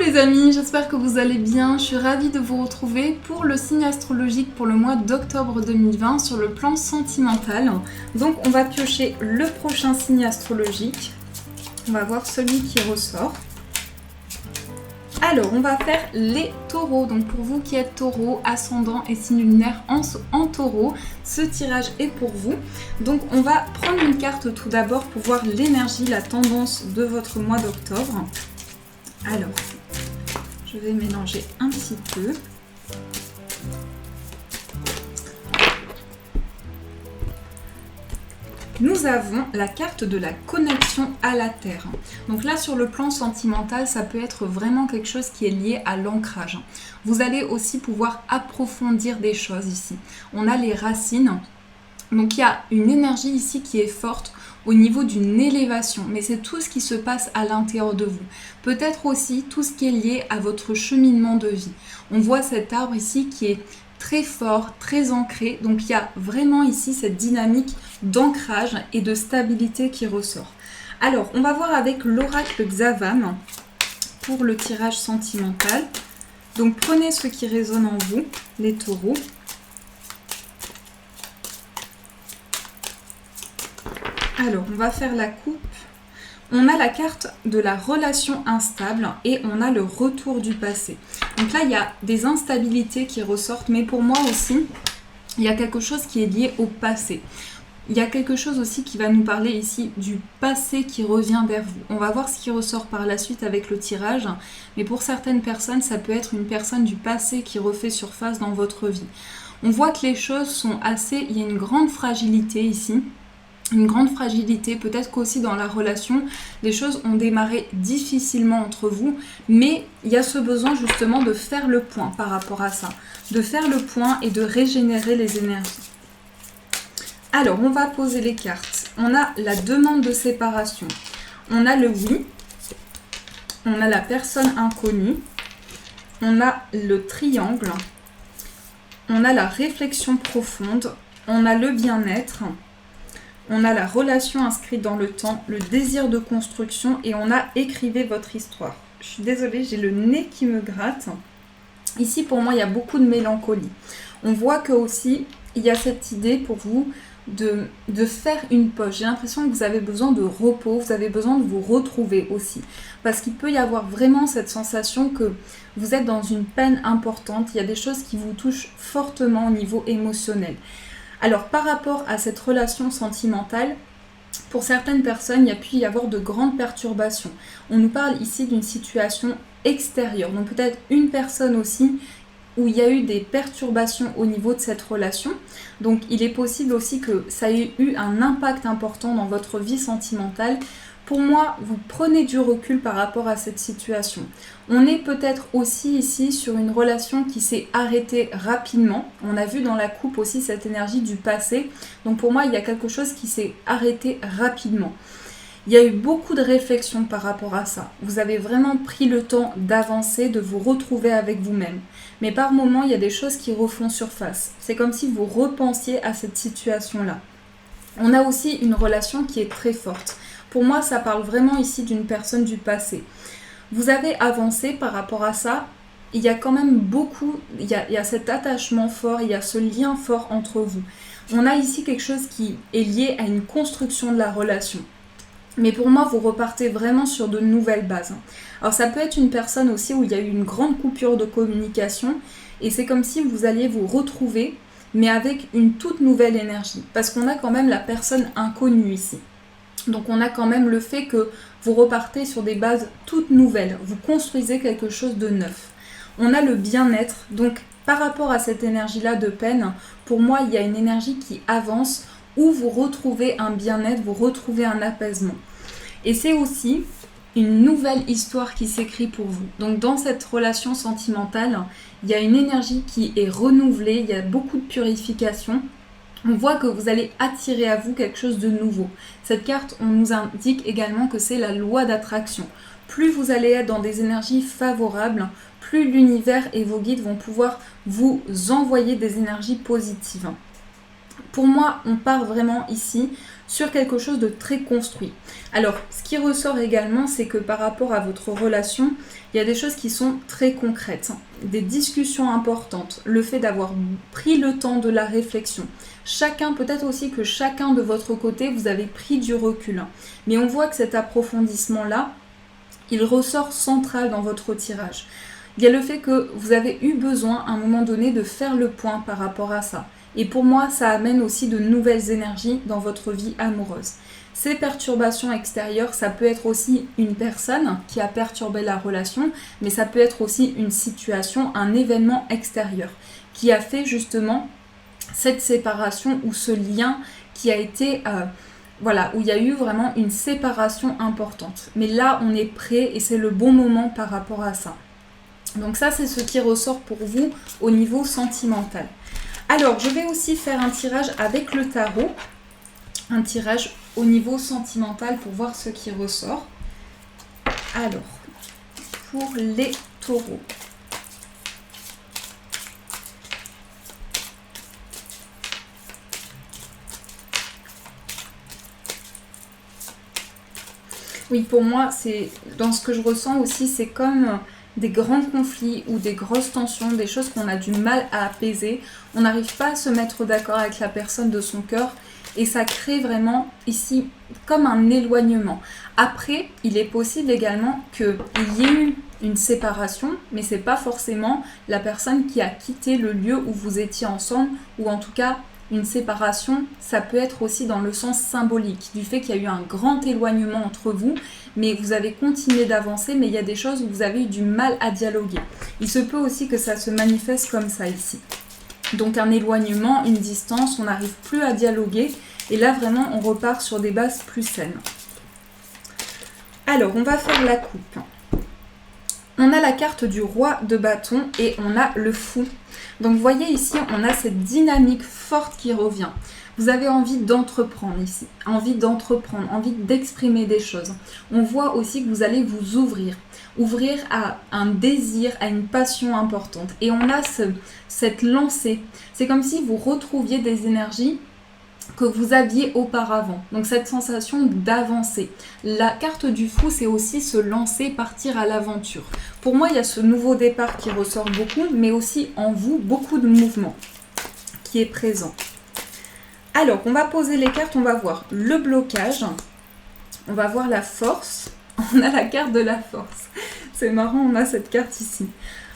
les amis, j'espère que vous allez bien. Je suis ravie de vous retrouver pour le signe astrologique pour le mois d'octobre 2020 sur le plan sentimental. Donc on va piocher le prochain signe astrologique. On va voir celui qui ressort. Alors, on va faire les taureaux. Donc pour vous qui êtes taureau, ascendant et signe lunaire en taureau, ce tirage est pour vous. Donc on va prendre une carte tout d'abord pour voir l'énergie, la tendance de votre mois d'octobre. Alors, je vais mélanger un petit peu. Nous avons la carte de la connexion à la terre. Donc là, sur le plan sentimental, ça peut être vraiment quelque chose qui est lié à l'ancrage. Vous allez aussi pouvoir approfondir des choses ici. On a les racines. Donc il y a une énergie ici qui est forte au niveau d'une élévation, mais c'est tout ce qui se passe à l'intérieur de vous. Peut-être aussi tout ce qui est lié à votre cheminement de vie. On voit cet arbre ici qui est très fort, très ancré. Donc il y a vraiment ici cette dynamique d'ancrage et de stabilité qui ressort. Alors, on va voir avec l'oracle Xavam pour le tirage sentimental. Donc prenez ce qui résonne en vous, les taureaux. Alors, on va faire la coupe. On a la carte de la relation instable et on a le retour du passé. Donc là, il y a des instabilités qui ressortent, mais pour moi aussi, il y a quelque chose qui est lié au passé. Il y a quelque chose aussi qui va nous parler ici du passé qui revient vers vous. On va voir ce qui ressort par la suite avec le tirage, mais pour certaines personnes, ça peut être une personne du passé qui refait surface dans votre vie. On voit que les choses sont assez... Il y a une grande fragilité ici. Une grande fragilité, peut-être qu'aussi dans la relation, les choses ont démarré difficilement entre vous, mais il y a ce besoin justement de faire le point par rapport à ça, de faire le point et de régénérer les énergies. Alors, on va poser les cartes. On a la demande de séparation, on a le oui, on a la personne inconnue, on a le triangle, on a la réflexion profonde, on a le bien-être, on a la relation inscrite dans le temps, le désir de construction et on a écrivez votre histoire. Je suis désolée, j'ai le nez qui me gratte. Ici, pour moi, il y a beaucoup de mélancolie. On voit que aussi, il y a cette idée pour vous de faire une pause. J'ai l'impression que vous avez besoin de repos, vous avez besoin de vous retrouver aussi. Parce qu'il peut y avoir vraiment cette sensation que vous êtes dans une peine importante. Il y a des choses qui vous touchent fortement au niveau émotionnel. Alors, par rapport à cette relation sentimentale, pour certaines personnes, il y a pu y avoir de grandes perturbations. On nous parle ici d'une situation extérieure, donc peut-être une personne aussi où il y a eu des perturbations au niveau de cette relation. Donc, il est possible aussi que ça ait eu un impact important dans votre vie sentimentale. Pour moi, vous prenez du recul par rapport à cette situation. On est peut-être aussi ici sur une relation qui s'est arrêtée rapidement. On a vu dans la coupe aussi cette énergie du passé. Donc pour moi, il y a quelque chose qui s'est arrêté rapidement. Il y a eu beaucoup de réflexions par rapport à ça. Vous avez vraiment pris le temps d'avancer, de vous retrouver avec vous-même. Mais par moments, il y a des choses qui refont surface. C'est comme si vous repensiez à cette situation-là. On a aussi une relation qui est très forte. Pour moi, ça parle vraiment ici d'une personne du passé. Vous avez avancé par rapport à ça. Il y a quand même beaucoup, il y a cet attachement fort, il y a ce lien fort entre vous. On a ici quelque chose qui est lié à une construction de la relation. Mais pour moi, vous repartez vraiment sur de nouvelles bases. Alors ça peut être une personne aussi où il y a eu une grande coupure de communication et c'est comme si vous alliez vous retrouver, mais avec une toute nouvelle énergie. Parce qu'on a quand même la personne inconnue ici. Donc on a quand même le fait que vous repartez sur des bases toutes nouvelles. Vous construisez quelque chose de neuf. On a le bien-être. Donc par rapport à cette énergie-là de peine, pour moi, il y a une énergie qui avance où vous retrouvez un bien-être, vous retrouvez un apaisement. Et c'est aussi une nouvelle histoire qui s'écrit pour vous. Donc dans cette relation sentimentale, il y a une énergie qui est renouvelée, il y a beaucoup de purification. On voit que vous allez attirer à vous quelque chose de nouveau. Cette carte, on nous indique également que c'est la loi d'attraction. Plus vous allez être dans des énergies favorables, plus l'univers et vos guides vont pouvoir vous envoyer des énergies positives. Pour moi, on part vraiment ici sur quelque chose de très construit. Alors, ce qui ressort également, c'est que par rapport à votre relation, il y a des choses qui sont très concrètes, des discussions importantes, le fait d'avoir pris le temps de la réflexion. Chacun, peut-être aussi que chacun de votre côté, vous avez pris du recul. Mais on voit que cet approfondissement-là, il ressort central dans votre tirage. Il y a le fait que vous avez eu besoin à un moment donné de faire le point par rapport à ça. Et pour moi, ça amène aussi de nouvelles énergies dans votre vie amoureuse. Ces perturbations extérieures, ça peut être aussi une personne qui a perturbé la relation, mais ça peut être aussi une situation, un événement extérieur qui a fait justement cette séparation ou ce lien qui a été... Voilà, où il y a eu vraiment une séparation importante. Mais là, on est prêt et c'est le bon moment par rapport à ça. Donc ça, c'est ce qui ressort pour vous au niveau sentimental. Alors, je vais aussi faire un tirage avec le tarot. Un tirage au niveau sentimental pour voir ce qui ressort. Alors, pour les taureaux. Oui, pour moi, c'est dans ce que je ressens aussi, c'est comme des grands conflits ou des grosses tensions, des choses qu'on a du mal à apaiser. On n'arrive pas à se mettre d'accord avec la personne de son cœur et ça crée vraiment ici comme un éloignement. Après, il est possible également qu'il y ait eu une séparation, mais c'est pas forcément la personne qui a quitté le lieu où vous étiez ensemble, ou en tout cas une séparation, ça peut être aussi dans le sens symbolique, du fait qu'il y a eu un grand éloignement entre vous, mais vous avez continué d'avancer, mais il y a des choses où vous avez eu du mal à dialoguer. Il se peut aussi que ça se manifeste comme ça ici. Donc un éloignement, une distance, on n'arrive plus à dialoguer, et là vraiment on repart sur des bases plus saines. Alors on va faire la coupe. On a la carte du roi de bâton et on a le fou. Donc vous voyez ici, on a cette dynamique forte qui revient. Vous avez envie d'entreprendre ici, envie d'exprimer des choses. On voit aussi que vous allez vous ouvrir à un désir, à une passion importante. Et on a cette lancée. C'est comme si vous retrouviez des énergies que vous aviez auparavant. Donc cette sensation d'avancer. La carte du fou, c'est aussi se lancer, partir à l'aventure. Pour moi, il y a ce nouveau départ qui ressort beaucoup, mais aussi en vous, beaucoup de mouvement qui est présent. Alors, on va poser les cartes, on va voir le blocage, on va voir la force. On a la carte de la force. C'est marrant, on a cette carte ici.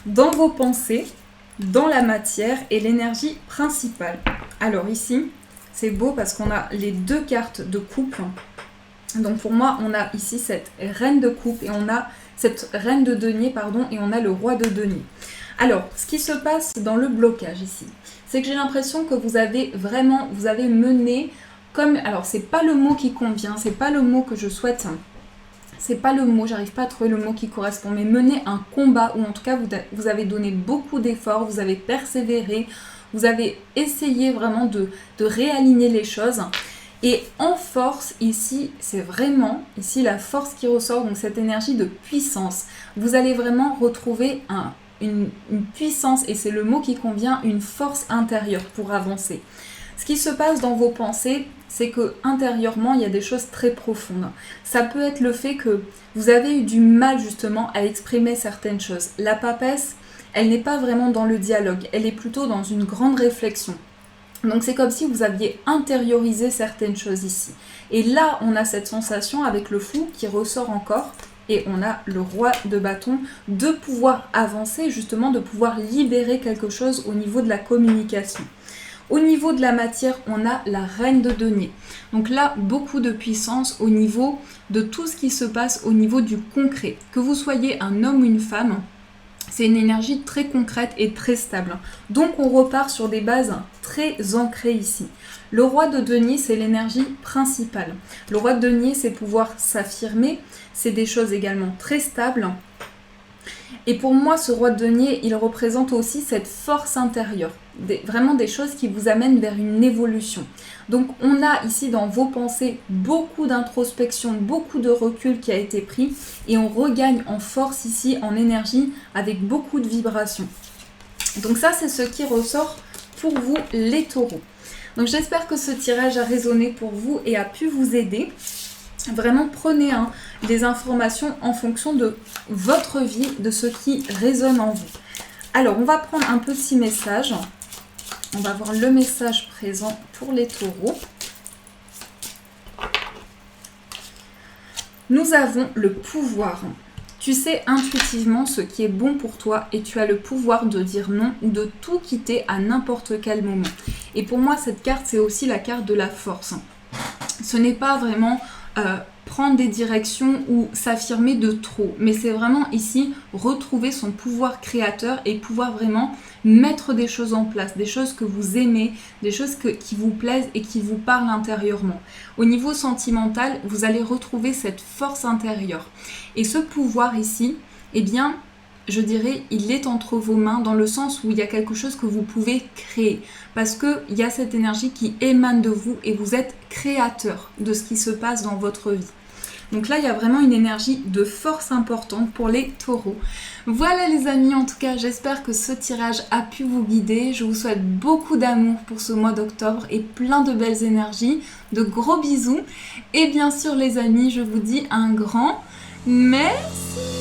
Dans vos pensées, dans la matière et l'énergie principale. Alors ici, c'est beau parce qu'on a les deux cartes de coupe. Donc pour moi, on a ici cette reine de coupe et on a cette reine de denier, et on a le roi de denier. Alors, ce qui se passe dans le blocage ici, c'est que j'ai l'impression que vous avez mené comme... Alors, c'est pas le mot qui convient, c'est pas le mot que je souhaite... C'est pas le mot, j'arrive pas à trouver le mot qui correspond, mais mener un combat, ou en tout cas vous avez donné beaucoup d'efforts, vous avez persévéré, vous avez essayé vraiment de réaligner les choses. Et en force, ici, c'est vraiment, ici la force qui ressort, donc cette énergie de puissance. Vous allez vraiment retrouver une puissance, et c'est le mot qui convient, une force intérieure pour avancer. Ce qui se passe dans vos pensées, c'est que intérieurement, il y a des choses très profondes. Ça peut être le fait que vous avez eu du mal justement à exprimer certaines choses. La papesse, elle n'est pas vraiment dans le dialogue, elle est plutôt dans une grande réflexion. Donc c'est comme si vous aviez intériorisé certaines choses ici. Et là, on a cette sensation avec le fou qui ressort encore. Et on a le roi de bâton, de pouvoir avancer, justement, de pouvoir libérer quelque chose au niveau de la communication. Au niveau de la matière, on a la reine de denier. Donc là, beaucoup de puissance au niveau de tout ce qui se passe au niveau du concret. Que vous soyez un homme ou une femme, c'est une énergie très concrète et très stable. Donc on repart sur des bases très ancrées ici. Le roi de denier, c'est l'énergie principale. Le roi de denier, c'est pouvoir s'affirmer. C'est des choses également très stables. Et pour moi, ce roi de denier, il représente aussi cette force intérieure. Vraiment des choses qui vous amènent vers une évolution. Donc on a ici dans vos pensées beaucoup d'introspection, beaucoup de recul qui a été pris. Et on regagne en force ici, en énergie, avec beaucoup de vibrations. Donc ça, c'est ce qui ressort pour vous, les taureaux. Donc j'espère que ce tirage a résonné pour vous et a pu vous aider. Vraiment prenez des informations en fonction de votre vie, de ce qui résonne en vous. Alors on va prendre un petit message. On va voir le message présent pour les taureaux. Nous avons le pouvoir. Tu sais intuitivement ce qui est bon pour toi et tu as le pouvoir de dire non ou de tout quitter à n'importe quel moment. Et pour moi, cette carte, c'est aussi la carte de la force. Ce n'est pas vraiment prendre des directions ou s'affirmer de trop, mais c'est vraiment ici retrouver son pouvoir créateur et pouvoir vraiment mettre des choses en place, des choses que vous aimez, des choses qui vous plaisent et qui vous parlent intérieurement. Au niveau sentimental, vous allez retrouver cette force intérieure. Et ce pouvoir ici, eh bien, je dirais, il est entre vos mains dans le sens où il y a quelque chose que vous pouvez créer. Parce qu'il y a cette énergie qui émane de vous et vous êtes créateur de ce qui se passe dans votre vie. Donc là, il y a vraiment une énergie de force importante pour les taureaux. Voilà les amis, en tout cas, j'espère que ce tirage a pu vous guider. Je vous souhaite beaucoup d'amour pour ce mois d'octobre et plein de belles énergies. De gros bisous. Et bien sûr les amis, je vous dis un grand merci.